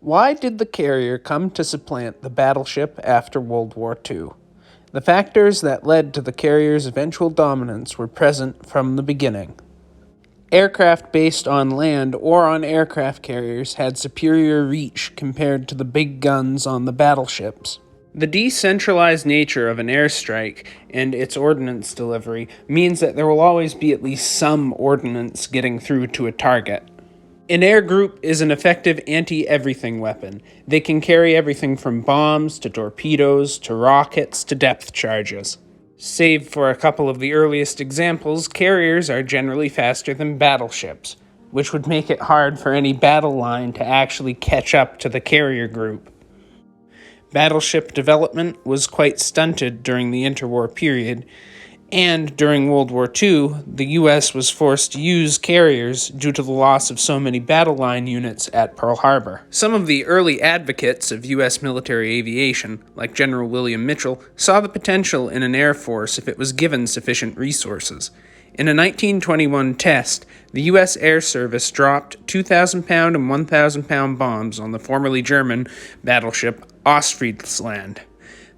Why did the carrier come to supplant the battleship after World War II? The factors that led to the carrier's eventual dominance were present from the beginning. Aircraft based on land or on aircraft carriers had superior reach compared to the big guns on the battleships. The decentralized nature of an airstrike and its ordnance delivery means that there will always be at least some ordnance getting through to a target. An air group is an effective anti-everything weapon. They can carry everything from bombs to torpedoes to rockets to depth charges. Save for a couple of the earliest examples, carriers are generally faster than battleships, which would make it hard for any battle line to actually catch up to the carrier group. Battleship development was quite stunted during the interwar period, and during World War II, the U.S. was forced to use carriers due to the loss of so many battle line units at Pearl Harbor. Some of the early advocates of U.S. military aviation, like General William Mitchell, saw the potential in an air force if it was given sufficient resources. In a 1921 test, the U.S. Air Service dropped 2,000-pound and 1,000-pound bombs on the formerly German battleship Ostfriesland.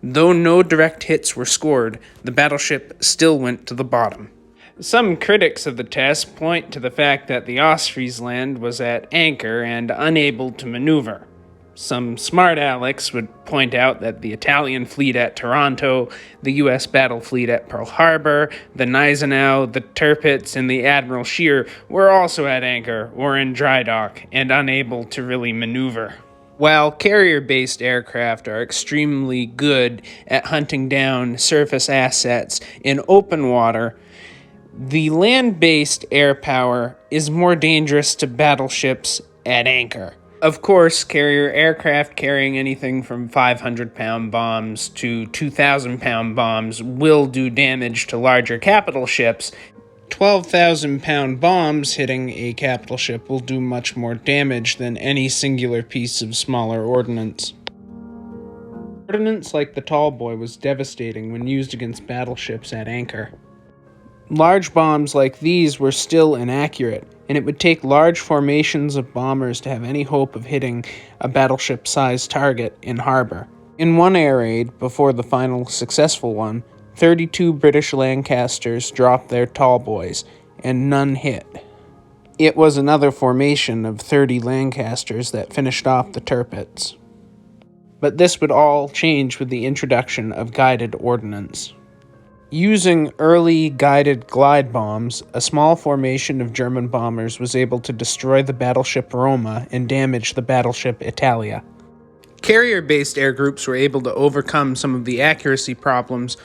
Though no direct hits were scored, the battleship still went to the bottom. Some critics of the test point to the fact that the Ostfriesland was at anchor and unable to maneuver. Some smart Alecs would point out that the Italian fleet at Taranto, the U.S. battle fleet at Pearl Harbor, the Gneisenau, the Tirpitz, and the Admiral Scheer were also at anchor or in dry dock and unable to really maneuver. While carrier-based aircraft are extremely good at hunting down surface assets in open water, the land-based air power is more dangerous to battleships at anchor. Of course, carrier aircraft carrying anything from 500-pound bombs to 2,000-pound bombs will do damage to larger capital ships. 12,000-pound bombs hitting a capital ship will do much more damage than any singular piece of smaller ordnance. Ordnance like the Tall Boy was devastating when used against battleships at anchor. Large bombs like these were still inaccurate, and it would take large formations of bombers to have any hope of hitting a battleship-sized target in harbor. In one air raid, before the final successful one, 32 British Lancasters dropped their tall boys, and none hit. It was another formation of 30 Lancasters that finished off the Tirpitz. But this would all change with the introduction of guided ordnance. Using early guided glide bombs, a small formation of German bombers was able to destroy the battleship Roma and damage the battleship Italia. Carrier-based air groups were able to overcome some of the accuracy problems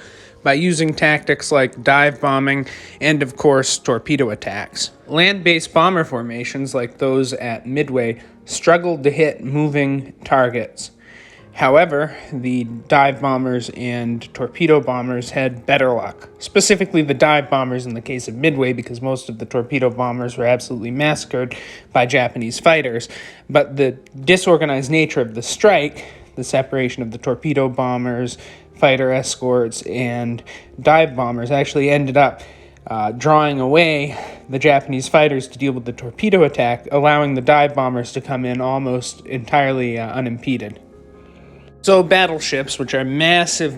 by using tactics like dive bombing and, of course, torpedo attacks. Land-based bomber formations like those at Midway struggled to hit moving targets. However, the dive bombers and torpedo bombers had better luck, specifically the dive bombers in the case of Midway, because most of the torpedo bombers were absolutely massacred by Japanese fighters. But the disorganized nature of the strike, the separation of the torpedo bombers, fighter escorts, and dive bombers actually ended up drawing away the Japanese fighters to deal with the torpedo attack, allowing the dive bombers to come in almost entirely unimpeded. So battleships, which are massive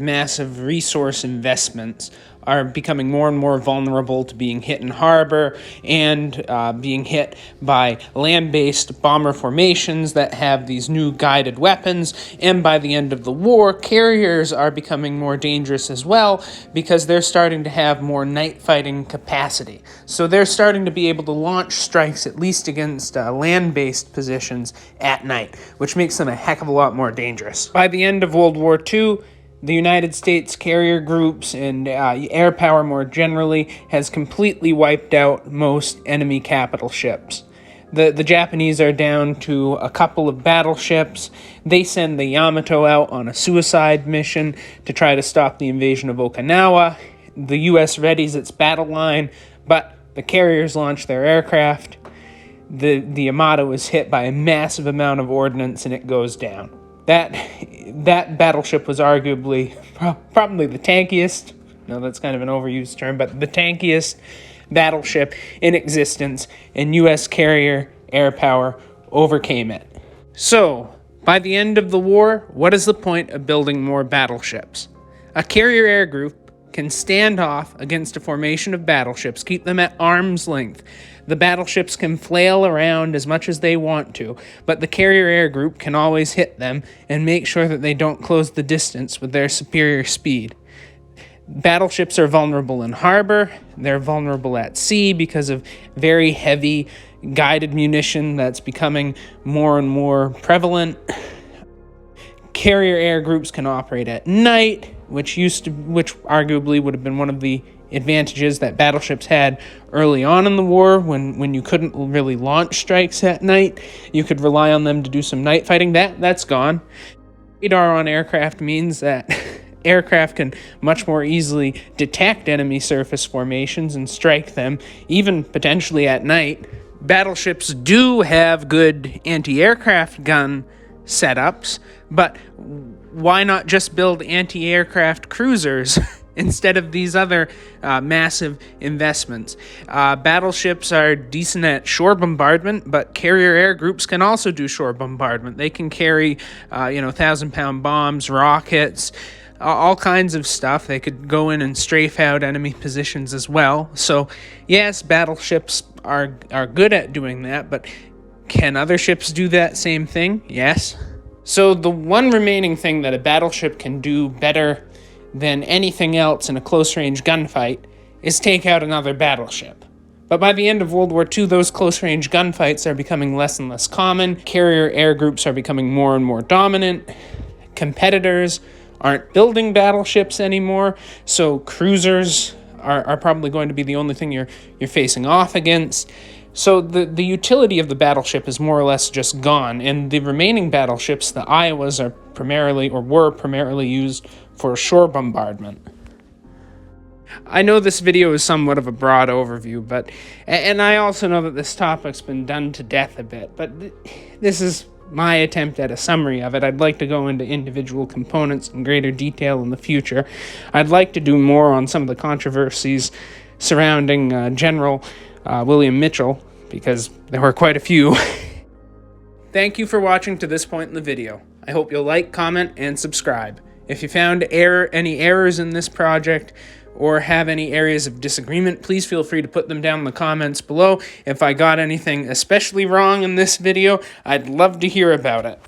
resource investments, are becoming more and more vulnerable to being hit in harbor and being hit by land-based bomber formations that have these new guided weapons. And by the end of the war, carriers are becoming more dangerous as well because they're starting to have more night fighting capacity. So they're starting to be able to launch strikes at least against land-based positions at night, which makes them a heck of a lot more dangerous. By the end of World War II, the United States carrier groups and air power more generally has completely wiped out most enemy capital ships. The Japanese are down to a couple of battleships. They send the Yamato out on a suicide mission to try to stop the invasion of Okinawa. The U.S. readies its battle line, but the carriers launch their aircraft. The Yamato is hit by a massive amount of ordnance and it goes down. That battleship was arguably probably the tankiest. No, that's kind of an overused term, but the tankiest battleship in existence, and U.S. carrier air power overcame it. So, By the end of the war, what is the point of building more battleships? A carrier air group can stand off against a formation of battleships, keep them at arm's length. The battleships can flail around as much as they want to, but the carrier air group can always hit them and make sure that they don't close the distance with their superior speed. Battleships are vulnerable in harbor, they're vulnerable at sea because of very heavy guided munition that's becoming more and more prevalent. Carrier air groups can operate at night, which arguably would have been one of the advantages that battleships had early on in the war when you couldn't really launch strikes at night. You could rely on them to do some night fighting. That's gone. Radar on aircraft means that aircraft can much more easily detect enemy surface formations and strike them, even potentially at night. Battleships do have good anti-aircraft gun setups, but why not just build anti-aircraft cruisers instead of these other massive investments? Battleships are decent at shore bombardment, but carrier air groups can also do shore bombardment. They can carry 1,000-pound bombs, rockets, all kinds of stuff. They could go in and strafe out enemy positions as well. So yes, battleships are good at doing that, but can other ships do that same thing? Yes. So the one remaining thing that a battleship can do better than anything else in a close-range gunfight is take out another battleship. But by the end of World War II, those close-range gunfights are becoming less and less common. Carrier air groups are becoming more and more dominant. Competitors aren't building battleships anymore, so cruisers are probably going to be the only thing you're facing off against. So the utility of the battleship is more or less just gone, and the remaining battleships, the Iowas, were primarily used for shore bombardment. I know this video is somewhat of a broad overview, and I also know that this topic's been done to death a bit, but this is my attempt at a summary of it. I'd like to go into individual components in greater detail in the future. I'd like to do more on some of the controversies surrounding General William Mitchell, because there were quite a few. Thank you for watching to this point in the video. I hope you'll like, comment, and subscribe. If you found any errors in this project, or have any areas of disagreement, please feel free to put them down in the comments below. If I got anything especially wrong in this video, I'd love to hear about it.